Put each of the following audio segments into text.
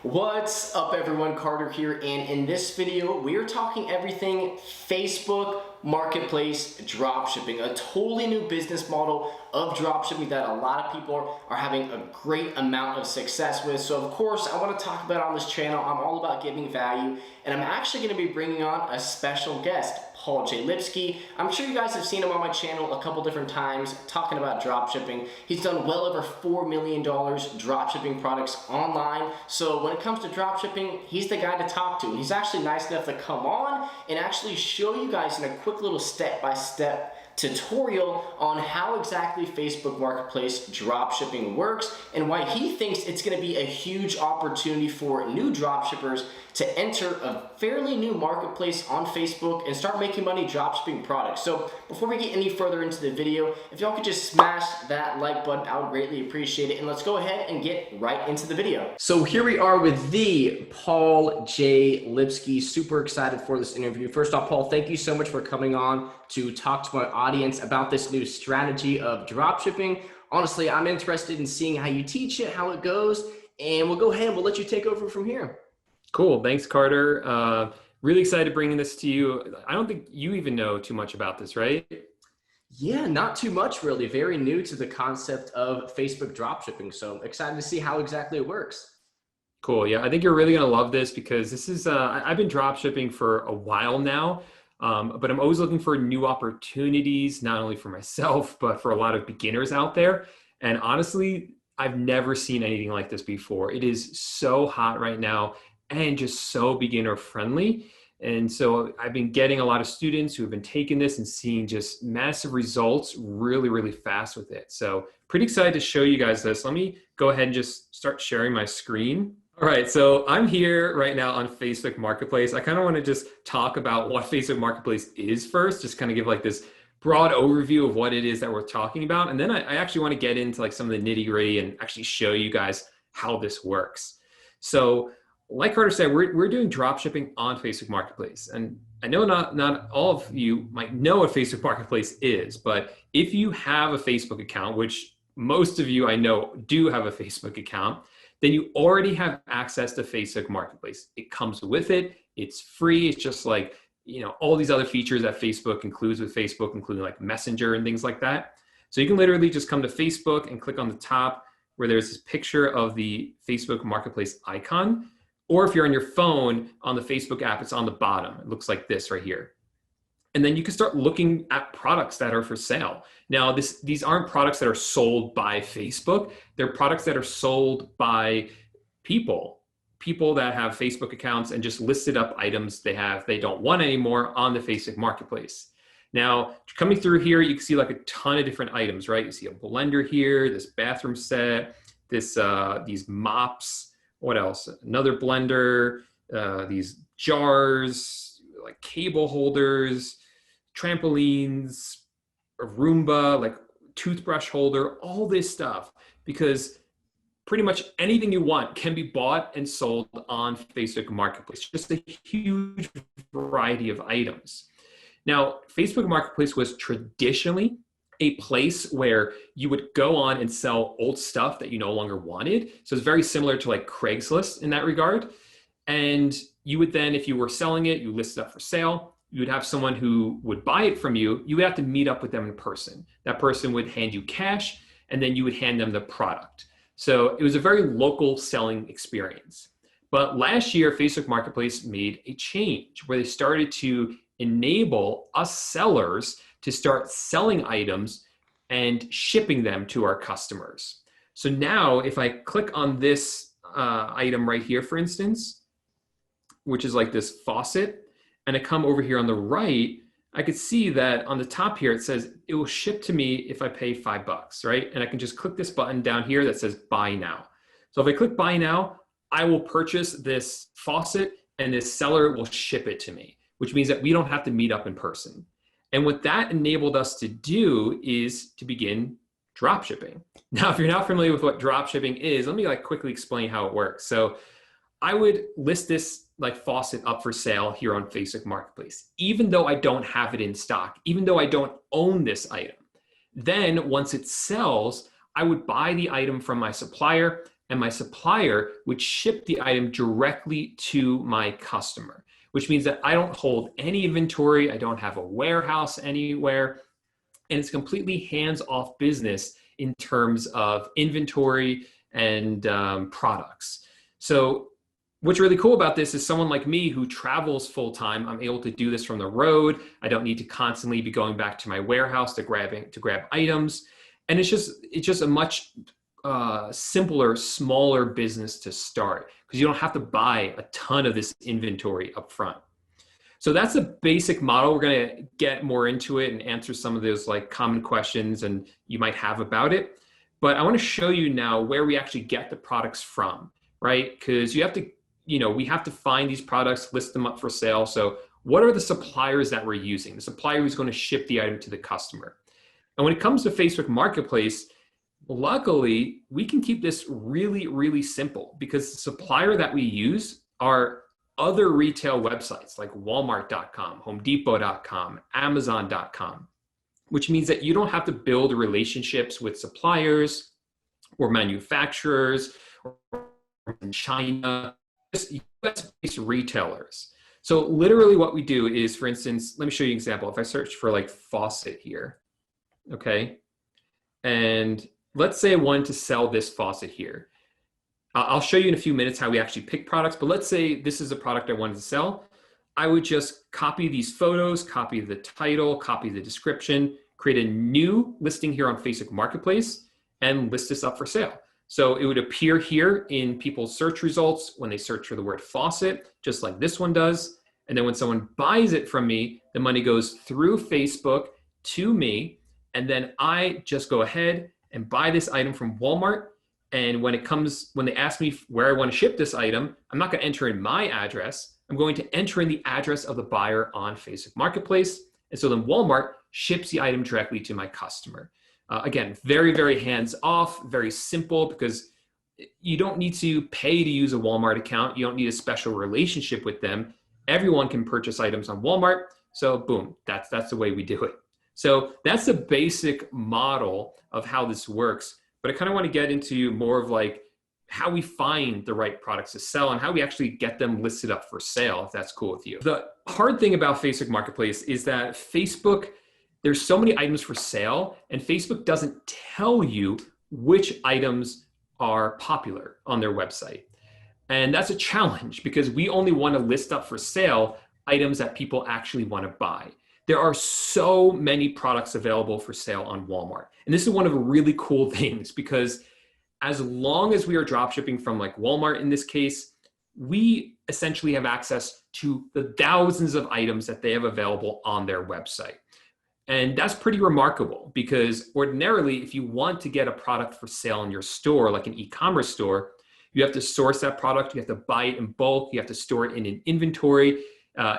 What's up everyone, Carter here, and in this video we are talking everything Facebook Marketplace dropshipping, a totally new business model of dropshipping that a lot of people are having a great amount of success with. So of course I want to talk about it on this channel. I'm all about giving value, and I'm actually going to be bringing on a special guest, Paul J Lipsky. I'm sure you guys have seen him on my channel a couple different times talking about dropshipping. He's done well over $4 million dropshipping products online. So when it comes to dropshipping, he's the guy to talk to. He's actually nice enough to come on and actually show you guys in a quick little step-by-step tutorial on how exactly Facebook Marketplace dropshipping works and why he thinks it's going to be a huge opportunity for new dropshippers to enter a fairly new marketplace on Facebook and start making money dropshipping products. So before we get any further into the video, if y'all could just smash that like button, I would greatly appreciate it. And let's go ahead and get right into the video. So here we are with the Paul J Lipsky. Super excited for this interview. First off, Paul, thank you so much for coming on to talk to my audience about this new strategy of dropshipping. Honestly, I'm interested in seeing how you teach it, how it goes, and we'll go ahead and we'll let you take over from here. Cool. Thanks, Carter. Really excited bringing this to you. I don't think you even know too much about this, right? Yeah, not too much really. Very new to the concept of Facebook dropshipping. So excited to see how exactly it works. Cool. Yeah, I think you're really going to love this because this is, I've been dropshipping for a while now, but I'm always looking for new opportunities, not only for myself, but for a lot of beginners out there. And honestly, I've never seen anything like this before. It is so hot right now and just so beginner friendly. And so I've been getting a lot of students who have been taking this and seeing just massive results really, really fast with it. So pretty excited to show you guys this. Let me go ahead and just start sharing my screen. All right, so I'm here right now on Facebook Marketplace. I kind of want to just talk about what Facebook Marketplace is first, just kind of give like this broad overview of what it is that we're talking about. And then I actually want to get into like some of the nitty gritty and actually show you guys how this works. So like Carter said, we're doing dropshipping on Facebook Marketplace. And I know not all of you might know what Facebook Marketplace is, but if you have a Facebook account, which most of you I know do have a Facebook account, then you already have access to Facebook Marketplace. It comes with it. It's free. It's just like, all these other features that Facebook includes with Facebook, including like Messenger and things like that. So you can literally just come to Facebook and click on the top where there's this picture of the Facebook Marketplace icon. Or if you're on your phone on the Facebook app, it's on the bottom. It looks like this right here. And then you can start looking at products that are for sale. Now, these aren't products that are sold by Facebook. They're products that are sold by people that have Facebook accounts and just listed up items they don't want anymore on the Facebook Marketplace. Now, coming through here, you can see like a ton of different items, right? You see a blender here, this bathroom set, these mops. What else? Another blender, these jars, like cable holders, trampolines, a Roomba, like toothbrush holder, all this stuff, because pretty much anything you want can be bought and sold on Facebook Marketplace. Just a huge variety of items. Now, Facebook Marketplace was traditionally a place where you would go on and sell old stuff that you no longer wanted. So it's very similar to like Craigslist in that regard. And you would then, if you were selling it, you list it up for sale, you would have someone who would buy it from you. You would have to meet up with them in person. That person would hand you cash, and then you would hand them the product. So it was a very local selling experience. But last year, Facebook Marketplace made a change where they started to enable us sellers to start selling items and shipping them to our customers. So now if I click on this item right here, for instance, which is like this faucet, and I come over here on the right, I could see that on the top here, it says it will ship to me if I pay $5, right? And I can just click this button down here that says buy now. So if I click buy now, I will purchase this faucet and this seller will ship it to me, which means that we don't have to meet up in person. And what that enabled us to do is to begin dropshipping. Now, if you're not familiar with what dropshipping is, let me quickly explain how it works. So I would list this faucet up for sale here on Facebook Marketplace, even though I don't have it in stock, even though I don't own this item. Then once it sells, I would buy the item from my supplier and my supplier would ship the item directly to my customer, which means that I don't hold any inventory. I don't have a warehouse anywhere. And it's completely hands-off business in terms of inventory and products. So what's really cool about this is someone like me who travels full-time, I'm able to do this from the road. I don't need to constantly be going back to my warehouse to grab items. And it's just a much simpler, smaller business to start because you don't have to buy a ton of this inventory up front. So that's a basic model. We're going to get more into it and answer some of those like common questions and you might have about it. But I want to show you now where we actually get the products from, right? Because you have to, we have to find these products, list them up for sale. So what are the suppliers that we're using? The supplier who's going to ship the item to the customer. And when it comes to Facebook Marketplace, luckily, we can keep this really, really simple because the supplier that we use are other retail websites like Walmart.com, HomeDepot.com, Amazon.com, which means that you don't have to build relationships with suppliers or manufacturers or in China, just US-based retailers. So literally what we do is, for instance, let me show you an example. If I search for like faucet here, okay, and let's say I wanted to sell this faucet here. I'll show you in a few minutes how we actually pick products, but let's say this is a product I wanted to sell. I would just copy these photos, copy the title, copy the description, create a new listing here on Facebook Marketplace, and list this up for sale. So it would appear here in people's search results when they search for the word faucet, just like this one does. And then when someone buys it from me, the money goes through Facebook to me, and then I just go ahead and buy this item from Walmart. And when they ask me where I want to ship this item, I'm not going to enter in my address. I'm going to enter in the address of the buyer on Facebook Marketplace. And so then Walmart ships the item directly to my customer. Again, very, very hands-off, very simple because you don't need to pay to use a Walmart account. You don't need a special relationship with them. Everyone can purchase items on Walmart. So boom, that's the way we do it. So that's the basic model of how this works. But I kind of want to get into more of like how we find the right products to sell and how we actually get them listed up for sale, if that's cool with you. The hard thing about Facebook Marketplace is that Facebook, there's so many items for sale and Facebook doesn't tell you which items are popular on their website. And that's a challenge because we only want to list up for sale items that people actually want to buy. There are so many products available for sale on Walmart. And this is one of the really cool things because as long as we are dropshipping from like Walmart in this case, we essentially have access to the thousands of items that they have available on their website. And that's pretty remarkable because ordinarily, if you want to get a product for sale in your store, like an e-commerce store, you have to source that product, you have to buy it in bulk, you have to store it in an inventory,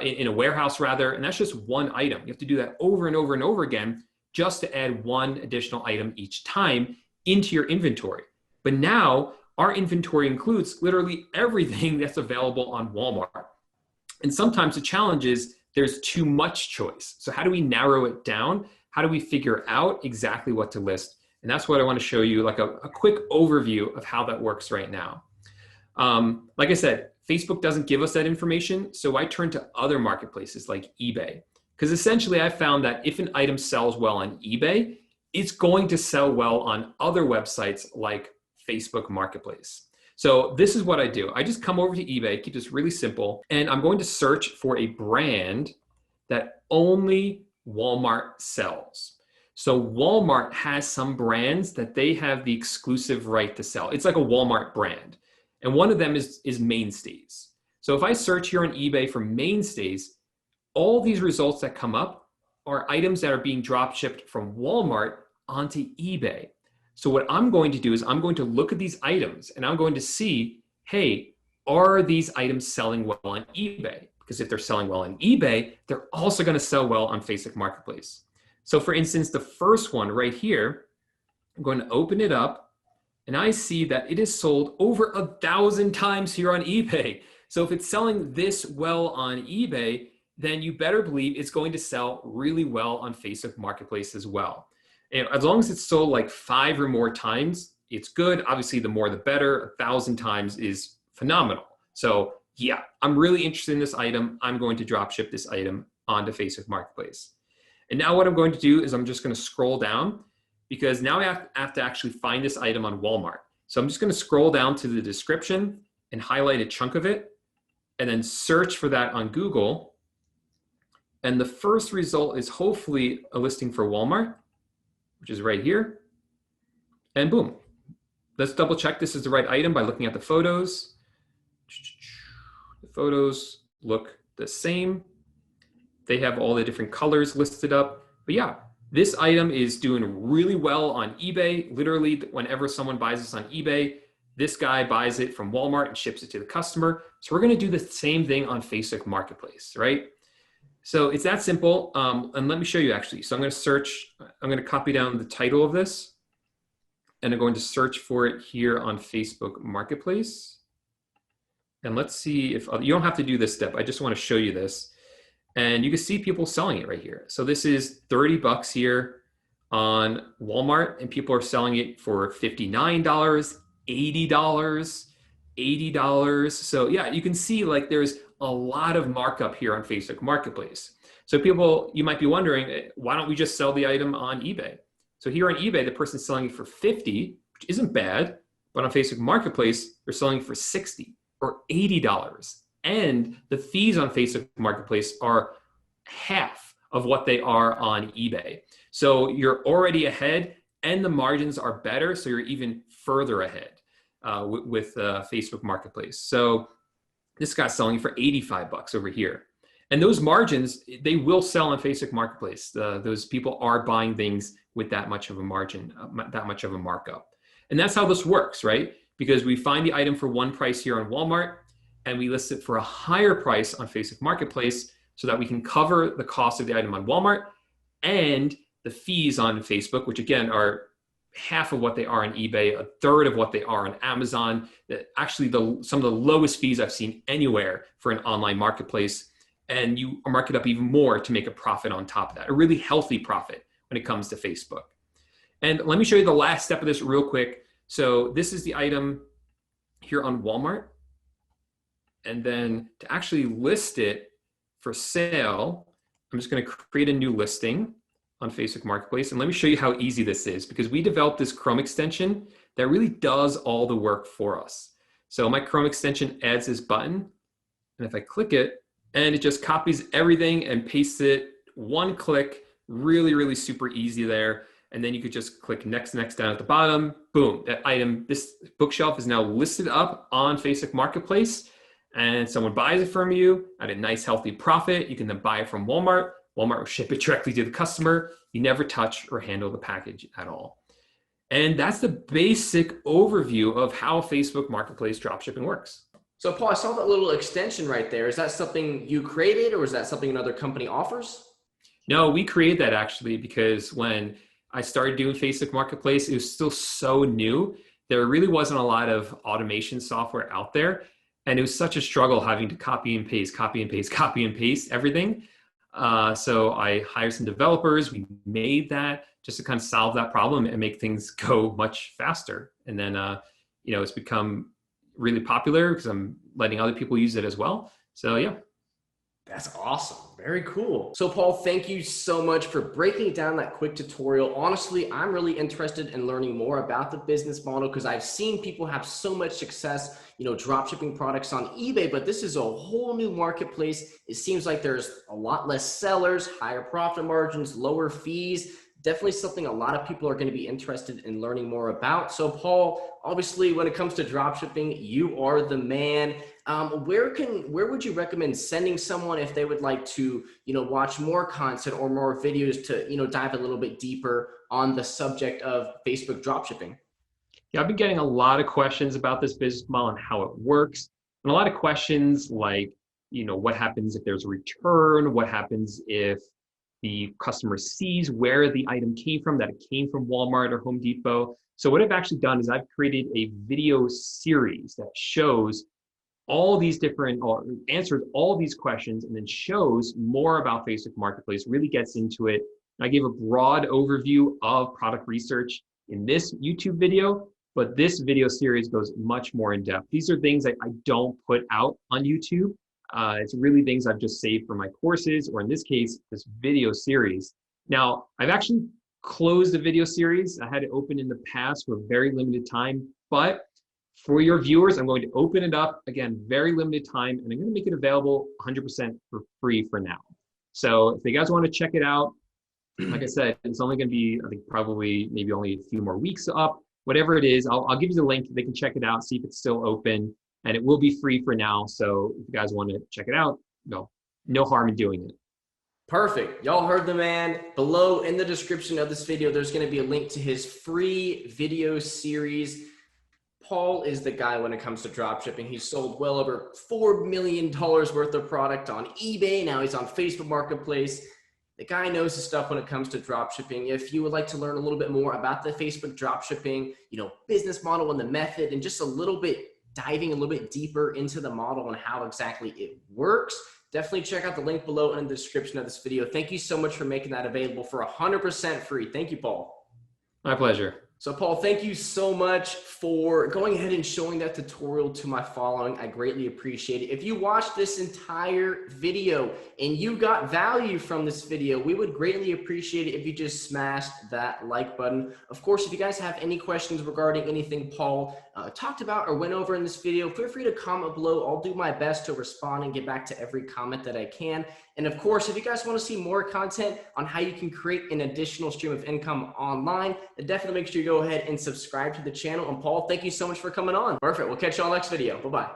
in a warehouse rather, and that's just one item. You have to do that over and over and over again just to add one additional item each time into your inventory. But now our inventory includes literally everything that's available on Walmart. And sometimes the challenge is there's too much choice. So how do we narrow it down? How do we figure out exactly what to list? And that's what I want to show you, like a quick overview of how that works right now. Like I said, Facebook doesn't give us that information, so I turn to other marketplaces like eBay. Because essentially I found that if an item sells well on eBay, it's going to sell well on other websites like Facebook Marketplace. So this is what I do. I just come over to eBay, keep this really simple, and I'm going to search for a brand that only Walmart sells. So Walmart has some brands that they have the exclusive right to sell. It's like a Walmart brand. And one of them is Mainstays. So if I search here on eBay for Mainstays, all these results that come up are items that are being drop shipped from Walmart onto eBay. So what I'm going to do is I'm going to look at these items and I'm going to see, hey, are these items selling well on eBay? Because if they're selling well on eBay, they're also going to sell well on Facebook Marketplace. So for instance, the first one right here, I'm going to open it up. And I see that it is sold over 1,000 times here on eBay. So if it's selling this well on eBay, then you better believe it's going to sell really well on Facebook Marketplace as well. And as long as it's sold like 5 or more times, it's good. Obviously, the more the better. 1,000 times is phenomenal. So yeah, I'm really interested in this item. I'm going to drop ship this item onto Facebook Marketplace. And now what I'm going to do is I'm just going to scroll down, because now I have to actually find this item on Walmart. So I'm just going to scroll down to the description and highlight a chunk of it, and then search for that on Google. And the first result is hopefully a listing for Walmart, which is right here. And boom. Let's double check this is the right item by looking at the photos. The photos look the same. They have all the different colors listed up. But yeah, this item is doing really well on eBay. Literally, whenever someone buys this on eBay, this guy buys it from Walmart and ships it to the customer. So we're going to do the same thing on Facebook Marketplace, right? So it's that simple. And let me show you actually. So I'm going to search, I'm going to copy down the title of this, and I'm going to search for it here on Facebook Marketplace. And let's see if, you don't have to do this step. I just want to show you this. And you can see people selling it right here. So this is 30 bucks here on Walmart, and people are selling it for $59, $80, $80. So yeah, you can see like there's a lot of markup here on Facebook Marketplace. So people, you might be wondering, why don't we just sell the item on eBay? So here on eBay, the person's selling it for 50, which isn't bad, but on Facebook Marketplace, they're selling it for 60 or $80. And the fees on Facebook Marketplace are half of what they are on eBay. So you're already ahead, and the margins are better, so you're even further ahead with Facebook Marketplace. So this guy's selling for 85 bucks over here. And those margins, they will sell on Facebook Marketplace. Those people are buying things with that much of a margin, that much of a markup. And that's how this works, right? Because we find the item for one price here on Walmart, and we list it for a higher price on Facebook Marketplace so that we can cover the cost of the item on Walmart and the fees on Facebook, which again are half of what they are on eBay, a third of what they are on Amazon. Actually, some of the lowest fees I've seen anywhere for an online marketplace. And you mark it up even more to make a profit on top of that, a really healthy profit when it comes to Facebook. And let me show you the last step of this real quick. So this is the item here on Walmart. And then to actually list it for sale, I'm just going to create a new listing on Facebook Marketplace. And let me show you how easy this is, because we developed this Chrome extension that really does all the work for us. So my Chrome extension adds this button, and if I click it, and it just copies everything and pastes it, one click, really, really super easy there. And then you could just click next, next down at the bottom, boom, that item, this bookshelf is now listed up on Facebook Marketplace, and someone buys it from you at a nice healthy profit. You can then buy it from Walmart. Walmart will ship it directly to the customer. You never touch or handle the package at all. And that's the basic overview of how Facebook Marketplace dropshipping works. So Paul, I saw that little extension right there. Is that something you created, or is that something another company offers? No, we created that actually because when I started doing Facebook Marketplace, it was still so new. There really wasn't a lot of automation software out there. And it was such a struggle having to copy and paste, copy and paste, copy and paste everything. So I hired some developers. We made that just to kind of solve that problem and make things go much faster. And then, it's become really popular because I'm letting other people use it as well. So yeah. That's awesome. Very cool. So Paul, thank you so much for breaking down that quick tutorial. Honestly, I'm really interested in learning more about the business model because I've seen people have so much success, drop shipping products on eBay, but this is a whole new marketplace. It seems like there's a lot less sellers, higher profit margins, lower fees. Definitely something a lot of people are going to be interested in learning more about. So Paul, obviously when it comes to drop shipping, you are the man. Where would you recommend sending someone if they would like to, watch more content or more videos to, dive a little bit deeper on the subject of Facebook dropshipping? Yeah, I've been getting a lot of questions about this business model and how it works. And a lot of questions like, what happens if there's a return? What happens if the customer sees where the item came from, that it came from Walmart or Home Depot? So what I've actually done is I've created a video series that shows all these different, or answers all these questions, and then shows more about Facebook Marketplace, really gets into it. I gave a broad overview of product research in this YouTube video, but this video series goes much more in depth. These are things that I don't put out on YouTube. It's really things I've just saved for my courses, or in this case, this video series. Now, I've actually closed the video series. I had it open in the past for a very limited time, but for your viewers, I'm going to open it up again, very limited time, and I'm going to make it available 100% for free for now. So if you guys want to check it out, like I said, it's only going to be, I think, probably maybe only a few more weeks up. Whatever it is, I'll give you the link. They can check it out, see if it's still open, and it will be free for now. So if you guys want to check it out, no harm in doing it. Perfect. Y'all heard the man. Below in the description of this video, there's going to be a link to his free video series. Paul is the guy when it comes to dropshipping. He's sold well over $4 million worth of product on eBay. Now he's on Facebook Marketplace. The guy knows his stuff when it comes to dropshipping. If you would like to learn a little bit more about the Facebook dropshipping, business model and the method, and just diving a little bit deeper into the model and how exactly it works, definitely check out the link below in the description of this video. Thank you so much for making that available for 100% free. Thank you, Paul. My pleasure. So Paul, thank you so much for going ahead and showing that tutorial to my following. I greatly appreciate it. If you watched this entire video and you got value from this video, we would greatly appreciate it if you just smashed that like button. Of course, if you guys have any questions regarding anything Paul talked about or went over in this video, feel free to comment below. I'll do my best to respond and get back to every comment that I can. And of course, if you guys want to see more content on how you can create an additional stream of income online, then definitely make sure you go ahead and subscribe to the channel. And Paul, thank you so much for coming on. Perfect. We'll catch you all next video. Bye-bye.